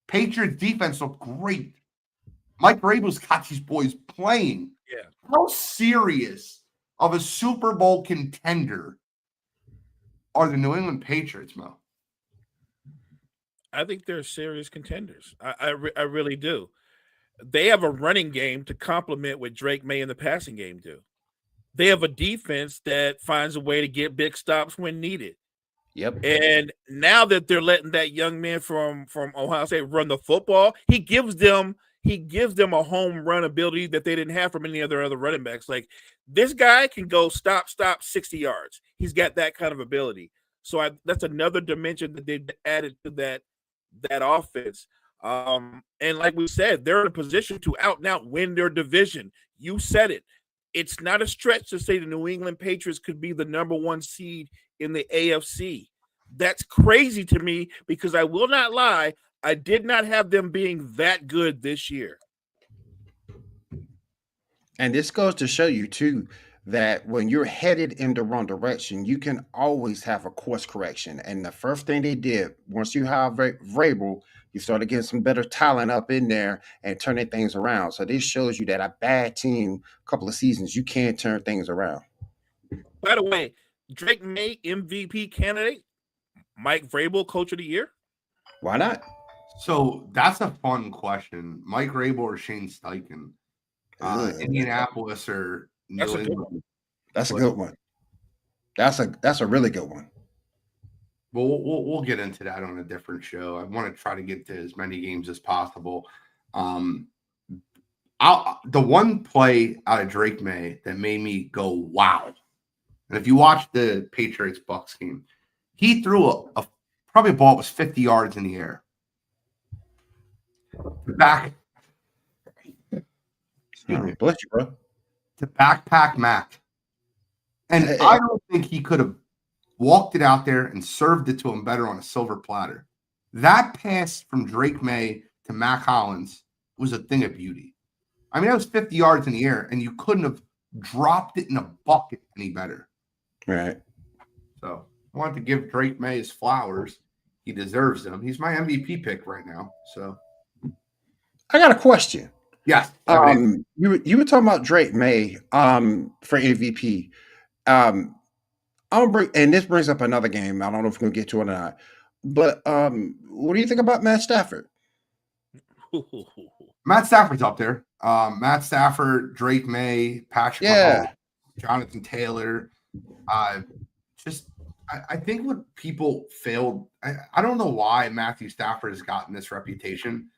Patriots defense looked great. Mike Vrabel's got these boys playing. Yeah. How serious of a Super Bowl contender are the New England Patriots, Mo? I think they're serious contenders. I really do. They have a running game to complement what Drake May in the passing game do. They have a defense that finds a way to get big stops when needed. Yep. And now that they're letting that young man from Ohio State run the football, he gives them a home run ability that they didn't have from any other running backs. Like, this guy can go stop 60 yards. He's got that kind of ability. So that's another dimension that they've added to that offense. And like we said, they're in a position to out and out win their division. You said it. It's not a stretch to say the New England Patriots could be the number 1 seed in the AFC. That's crazy to me because I will not lie, I did not have them being that good this year. And this goes to show you, too, that when you're headed in the wrong direction, you can always have a course correction. And the first thing they did, once you have Vrabel, you started getting some better talent up in there and turning things around. So this shows you that a bad team, a couple of seasons, you can't turn things around. By the way, Drake May, MVP candidate, Mike Vrabel, Coach of the Year? Why not? So that's a fun question. Mike Vrabel or Shane Steichen? Indianapolis or That's a good one. That's a good one. That's a really good one. Well, we'll get into that on a different show. I want to try to get to as many games as possible. The one play out of Drake May that made me go, wow. And if you watch the Patriots Bucs game, he threw probably a ball that was 50 yards in the air. Bless you, bro. To backpack Mac. And I don't think he could have walked it out there and served it to him better on a silver platter. That pass from Drake May to Mac Hollins was a thing of beauty. I mean, that was 50 yards in the air, and you couldn't have dropped it in a bucket any better. Right. So I wanted to give Drake May his flowers. He deserves them. He's my MVP pick right now. So I got a question. Yes. You were talking about Drake May for MVP. And this brings up another game. I don't know if we're gonna get to it or not. But what do you think about Matt Stafford? Matt Stafford's up there. Matt Stafford, Drake May, Patrick Mahomes, Jonathan Taylor. I think what people failed, I don't know why Matthew Stafford has gotten this reputation,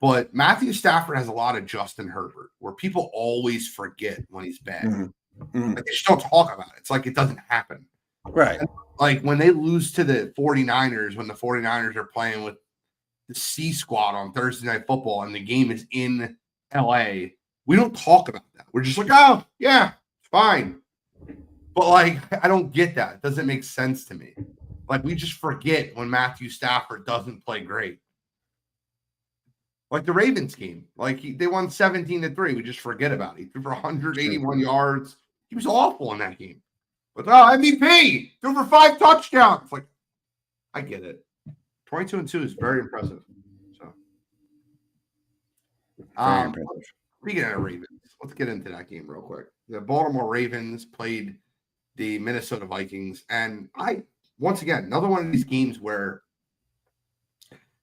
but Matthew Stafford has a lot of Justin Herbert, where people always forget when he's bad. Mm-hmm. Like, they just don't talk about it. It's like it doesn't happen. Right. And like when they lose to the 49ers, when the 49ers are playing with the C squad on Thursday Night Football and the game is in LA, we don't talk about that. We're just like, oh, yeah, it's fine. But, like, I don't get that. It doesn't make sense to me. Like, we just forget when Matthew Stafford doesn't play great. Like the Ravens game. Like, they won 17-3. We just forget about it. He threw for 181 yards. He was awful in that game. But, MVP! Threw for 5 touchdowns. Like, I get it. 22-2 is very impressive. So, Very impressive. speaking of Ravens, let's get into that game real quick. The Baltimore Ravens played the Minnesota Vikings. And once again, another one of these games where,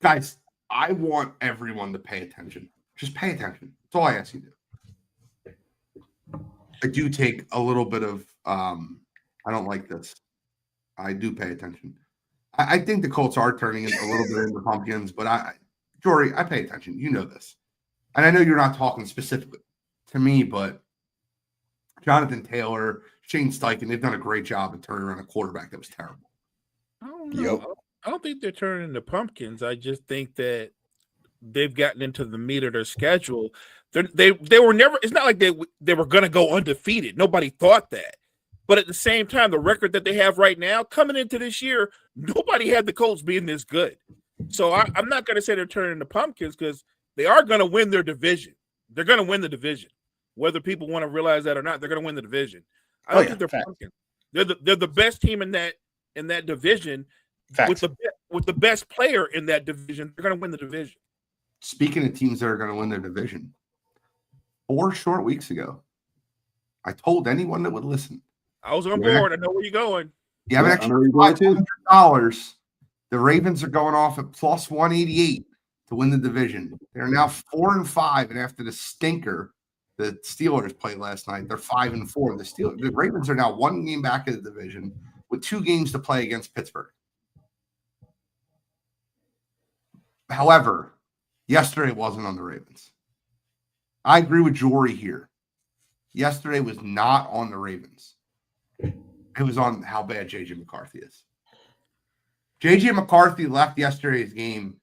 guys, I want everyone to pay attention. Just pay attention. That's all I ask you to do. I do take a little bit of, I don't like this. I do pay attention. I think the Colts are turning a little bit into pumpkins, but Jory, I pay attention. You know this. And I know you're not talking specifically to me, but Jonathan Taylor, Shane Steichen, they've done a great job of turning around a quarterback that was terrible. I don't know. Yep. I don't think they're turning into pumpkins. I just think that they've gotten into the meat of their schedule. They were never. It's not like they were going to go undefeated. Nobody thought that. But at the same time, the record that they have right now, coming into this year, nobody had the Colts being this good. So I'm not going to say they're turning into pumpkins because they are going to win their division. They're going to win the division, whether people want to realize that or not. They're going to win the division. I don't think they're pumpkins. They're the best team in that division. Facts. With the best player in that division, they're going to win the division. Speaking of teams that are going to win their division, 4 short weeks ago, I told anyone that would listen. I was on board. I know where you're going. You have an extra $500. The Ravens are going off at plus 188 to win the division. They're now 4-5, and after the stinker the Steelers played last night, they're 5-4. The Ravens are now 1 game back in the division with 2 games to play against Pittsburgh. However, yesterday wasn't on the Ravens. I agree with Jory here. Yesterday was not on the Ravens. It was on how bad J.J. McCarthy is. J.J. McCarthy left yesterday's game,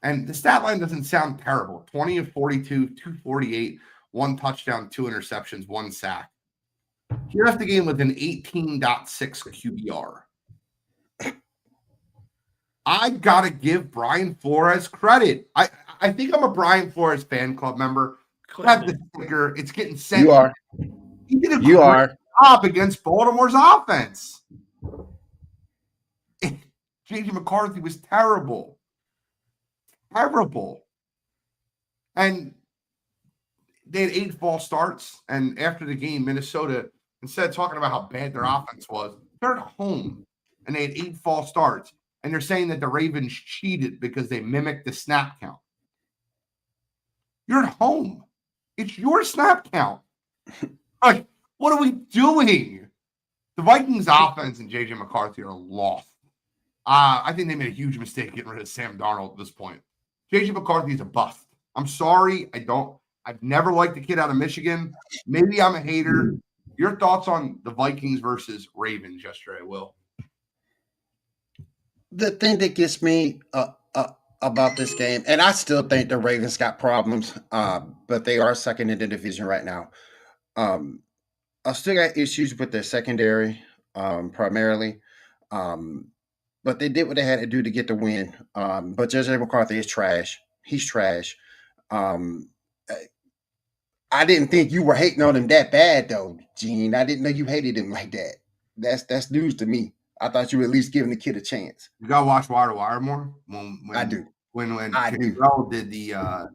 and the stat line doesn't sound terrible. 20 of 42, 248, 1 touchdown, 2 interceptions, 1 sack. He left the game with an 18.6 QBR. I got to give Brian Flores credit. I think I'm a Brian Flores fan club member. Have the sticker. It's getting sent. You are. He did a great job against Baltimore's offense. J.J. McCarthy was terrible. Terrible. And they had 8 false starts. And after the game, Minnesota, instead of talking about how bad their offense was, they're at home. And they had 8 false starts. And they're saying that the Ravens cheated because they mimicked the snap count. You're at home. It's your snap count. Like, what are we doing? The Vikings offense and J.J. McCarthy are lost. I think they made a huge mistake getting rid of Sam Darnold at this point. J.J. McCarthy is a bust. I'm sorry. I've never liked the kid out of Michigan. Maybe I'm a hater. Your thoughts on the Vikings versus Ravens yesterday, Will? The thing that gets me about this game, and I still think the Ravens got problems, but they are second in the division right now. I still got issues with their secondary, primarily. But they did what they had to do to get the win. But J.J. McCarthy is trash. He's trash. I didn't think you were hating on him that bad, though, Gene. I didn't know you hated him like that. That's news to me. I thought you were at least giving the kid a chance. You gotta watch Wire to Wire more. I do. When do. Terrell did the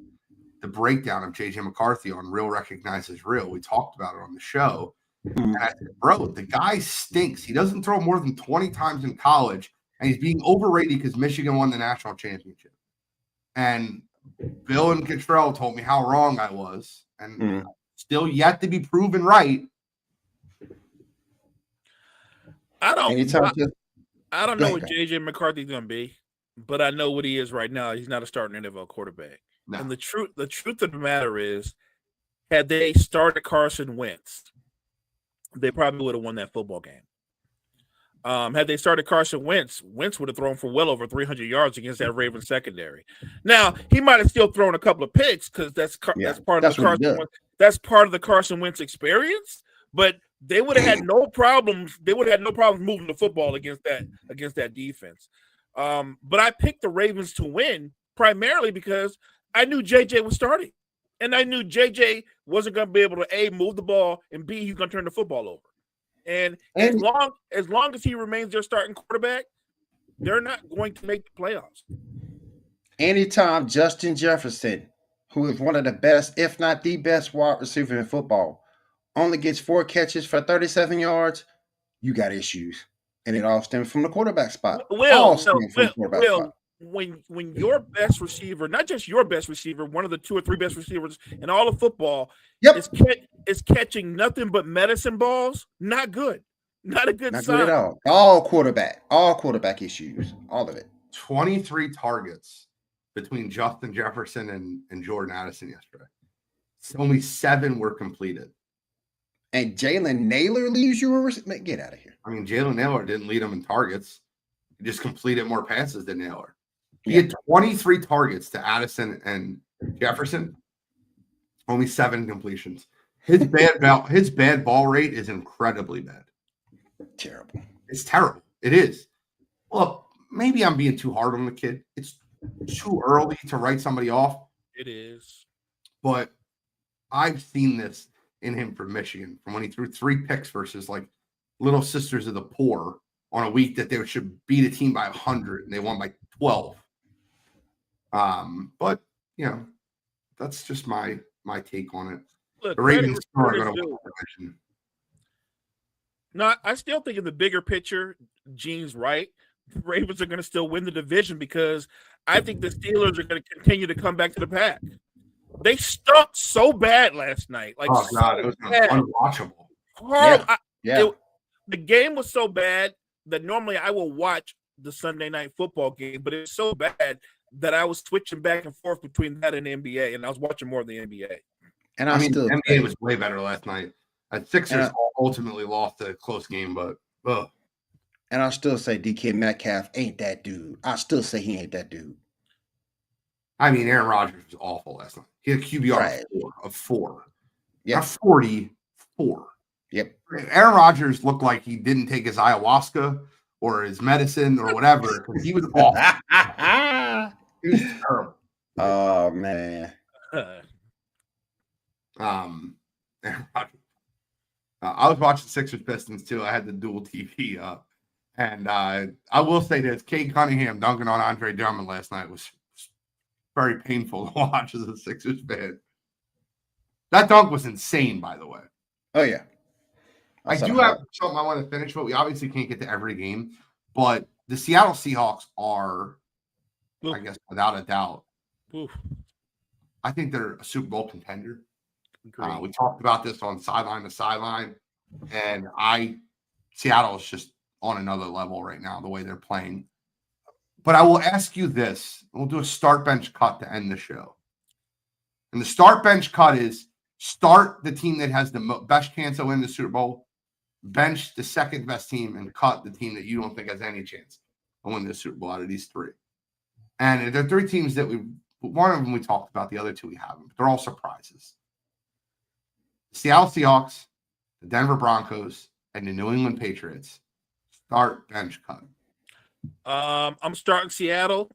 breakdown of J.J. McCarthy on Real Recognizes Real, we talked about it on the show. And I said, bro, the guy stinks. He doesn't throw more than 20 times in college, and he's being overrated because Michigan won the national championship. And Bill and Cottrell told me how wrong I was, and still yet to be proven right. I don't Go know ahead, what go. JJ McCarthy's going to be, but I know what he is right now. He's not a starting NFL quarterback. No. And the truth of the matter is, had they started Carson Wentz, they probably would have won that football game. Had they started Carson Wentz, Wentz would have thrown for well over 300 yards against that Ravens secondary. Now he might have still thrown a couple of picks because that's part of That's the what he Carson does. Wentz, that's part of the Carson Wentz experience. But they would have had no problems. They would have had no problems moving the football against that defense. But I picked the Ravens to win primarily because I knew JJ was starting, and I knew JJ wasn't going to be able to A, move the ball, and B, he's going to turn the football over. And as long as he remains their starting quarterback, they're not going to make the playoffs. Anytime Justin Jefferson, who is one of the best, if not the best wide receiver in football, only gets 4 catches for 37 yards, you got issues. And it all stems from the quarterback spot. All stems from the quarterback spot. When your best receiver, not just your best receiver, one of the 2 or 3 best receivers in all of football, is catching nothing but medicine balls, not good. Not a good sign. Not good at all. All quarterback issues. All of it. 23 targets between Justin Jefferson and Jordan Addison yesterday. Only 7 were completed. And Jalen Naylor leaves you a get out of here. I mean, Jalen Naylor didn't lead them in targets. He just completed more passes than Naylor. He had 23 targets to Addison and Jefferson. Only 7 completions. His bad ball rate is incredibly bad. Terrible. It's terrible. It is. Well, maybe I'm being too hard on the kid. It's too early to write somebody off. It is. But I've seen this in him from Michigan, from when he threw 3 picks versus like Little Sisters of the Poor on a week that they should beat a team by 100 and they won by 12. But you know, that's just my take on it. Look, the Ravens are going to win the division. No, I still think in the bigger picture, Gene's right. The Ravens are going to still win the division because I think the Steelers are going to continue to come back to the pack. They stunk so bad last night. Like, oh God, it was unwatchable. Horrible. Yeah. The game was so bad that normally I will watch the Sunday night football game, but it's so bad that I was switching back and forth between that and the NBA, and I was watching more of the NBA. And I mean, the NBA was way better last night. Sixers ultimately lost a close game, but and I'll still say DK Metcalf ain't that dude. I still say he ain't that dude. I mean, Aaron Rodgers was awful last night. He had a QBR of 4. Yeah, 44. Yep. Aaron Rodgers looked like he didn't take his ayahuasca or his medicine or whatever because he was awful. He was terrible. Oh man. I was watching Sixers Pistons too. I had the dual TV up, and I will say this: Cade Cunningham dunking on Andre Drummond last night was very painful to watch as a Sixers fan. That dunk was insane, by the way. Oh yeah. I do have something I want to finish, but we obviously can't get to every game. But the Seattle Seahawks are, I guess, without a doubt, I think they're a Super Bowl contender. We talked about this on Sideline to Sideline, and Seattle is just on another level right now, the way they're playing. But I will ask you this. We'll do a start bench cut to end the show. And the start bench cut is start the team that has the best chance to win the Super Bowl, bench the second best team, and cut the team that you don't think has any chance to win the Super Bowl out of these 3. And there are 3 teams that one of them we talked about, the other 2 we haven't, but they're all surprises. The Seattle Seahawks, the Denver Broncos, and the New England Patriots. Start bench cut. I'm starting Seattle,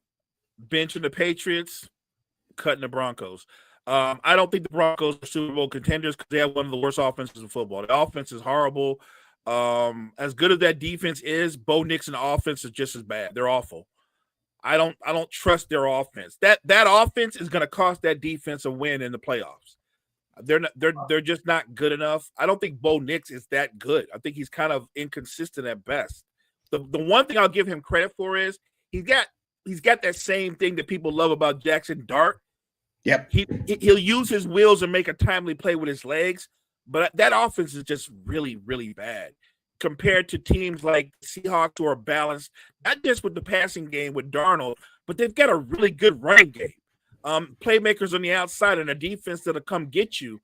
benching the Patriots, cutting the Broncos. I don't think the Broncos are Super Bowl contenders because they have one of the worst offenses in football. The offense is horrible. As good as that defense is, Bo Nix's offense is just as bad. They're awful. I don't trust their offense. That offense is going to cost that defense a win in the playoffs. They're just not good enough. I don't think Bo Nix is that good. I think he's kind of inconsistent at best. The one thing I'll give him credit for is he's got that same thing that people love about Jackson Dart. Yep. He'll use his wheels and make a timely play with his legs, but that offense is just really, really bad. compared to teams like Seahawks who are balanced, not just with the passing game with Darnold, but they've got a really good running game. Playmakers on the outside and a defense that'll come get you.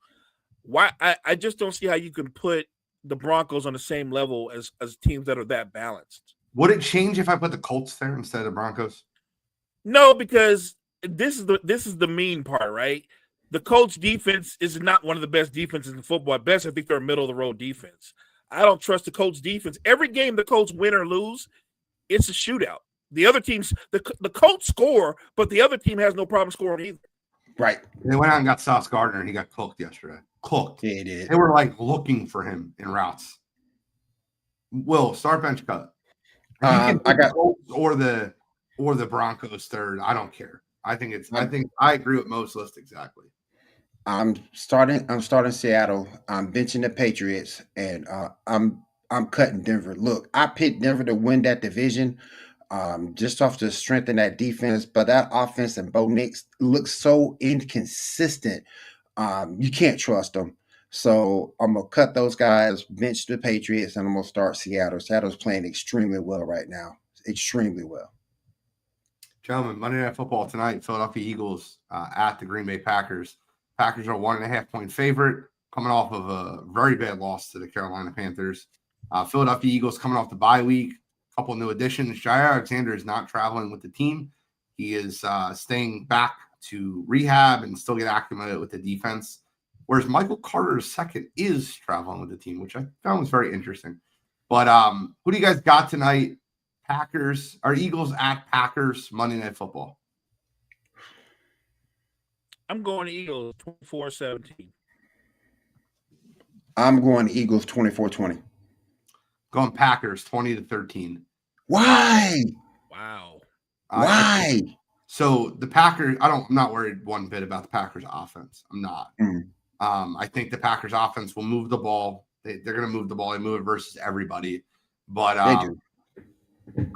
Why I just don't see how you can put the Broncos on the same level as teams that are that balanced. Would it change if I put the Colts there instead of the Broncos? No, because this is the mean part, right? The Colts defense is not one of the best defenses in football. At best, I think they're a middle of the road defense. I don't trust the Colts defense. Every game the Colts win or lose, it's a shootout. The other teams, the Colts score, but the other team has no problem scoring either. Right. They went out and got Sauce Gardner, and he got cooked yesterday. Cooked. Yeah, it is. They were like looking for him in routes. Will start bench cut. I got the Colts or the Broncos third. I don't care. I think I agree with most lists exactly. I'm starting Seattle. I'm benching the Patriots, and I'm cutting Denver. Look, I picked Denver to win that division, just off the strength in that defense. But that offense and Bo Nix looks so inconsistent. You can't trust them. So I'm gonna cut those guys, bench the Patriots, and I'm gonna start Seattle. Seattle's playing extremely well right now. Extremely well. Gentlemen, Monday Night Football tonight, Philadelphia Eagles at the Green Bay Packers. Packers are 1.5-point favorite, coming off of a very bad loss to the Carolina Panthers. Philadelphia Eagles coming off the bye week. A couple new additions. Jair Alexander is not traveling with the team. He is staying back to rehab and still get acclimated with the defense. Whereas Michael Carter II is traveling with the team, which I found was very interesting. But who do you guys got tonight? Packers or Eagles at Packers Monday Night Football? I'm going to Eagles 24-17. I'm going Eagles 24-20. Going Packers 20-13. Why? Wow. Why? So the Packers, I'm not worried one bit about the Packers offense. I'm not. I think the Packers offense will move the ball. They're going to move the ball. They move it versus everybody. But They do.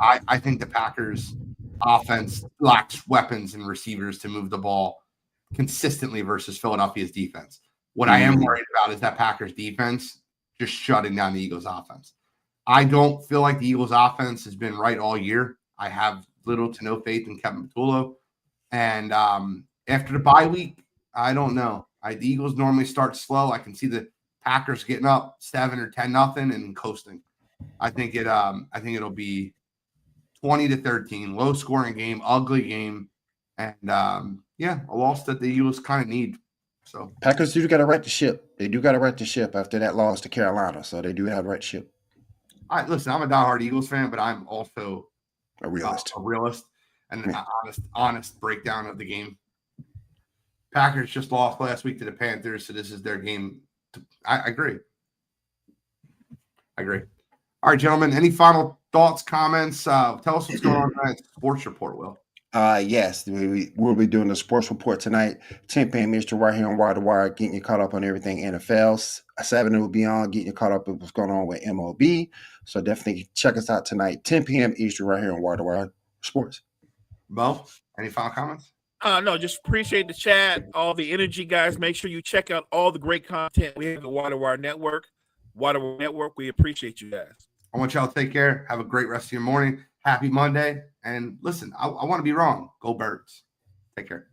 I think the Packers offense lacks weapons and receivers to move the ball consistently versus Philadelphia's defense. What I am worried about is that Packers defense just shutting down the Eagles offense. I don't feel like the Eagles offense has been right all year. I have little to no faith in Kevin Patullo. And after the bye week, I don't know. The Eagles normally start slow. I can see the Packers getting up 7 or 10-0 and coasting. I think it'll be 20-13, low scoring game, ugly game, and a loss that the Eagles kind of need. So Packers do got to right the ship. They do got to right the ship after that loss to Carolina. So they do have to right the ship. Listen, I'm a diehard Eagles fan, but I'm also a realist. And an honest breakdown of the game. Packers just lost last week to the Panthers, so this is their game. I agree. All right, gentlemen, any final thoughts, comments? Tell us what's going on tonight. Sports Report, Will. Yes, we'll be doing the sports report tonight. 10 p.m. Eastern right here on Wire to Wire, getting you caught up on everything NFL. 7 will be on, getting you caught up with what's going on with MLB. So definitely check us out tonight, 10 p.m. Eastern right here on Wire to Wire Sports. Mo, any final comments? No, just appreciate the chat, all the energy, guys. Make sure you check out all the great content we have at Wire to Wire Network. Wire to Wire Network, we appreciate you guys. I want y'all to take care. Have a great rest of your morning. Happy Monday. And listen, I want to be wrong. Go Birds. Take care.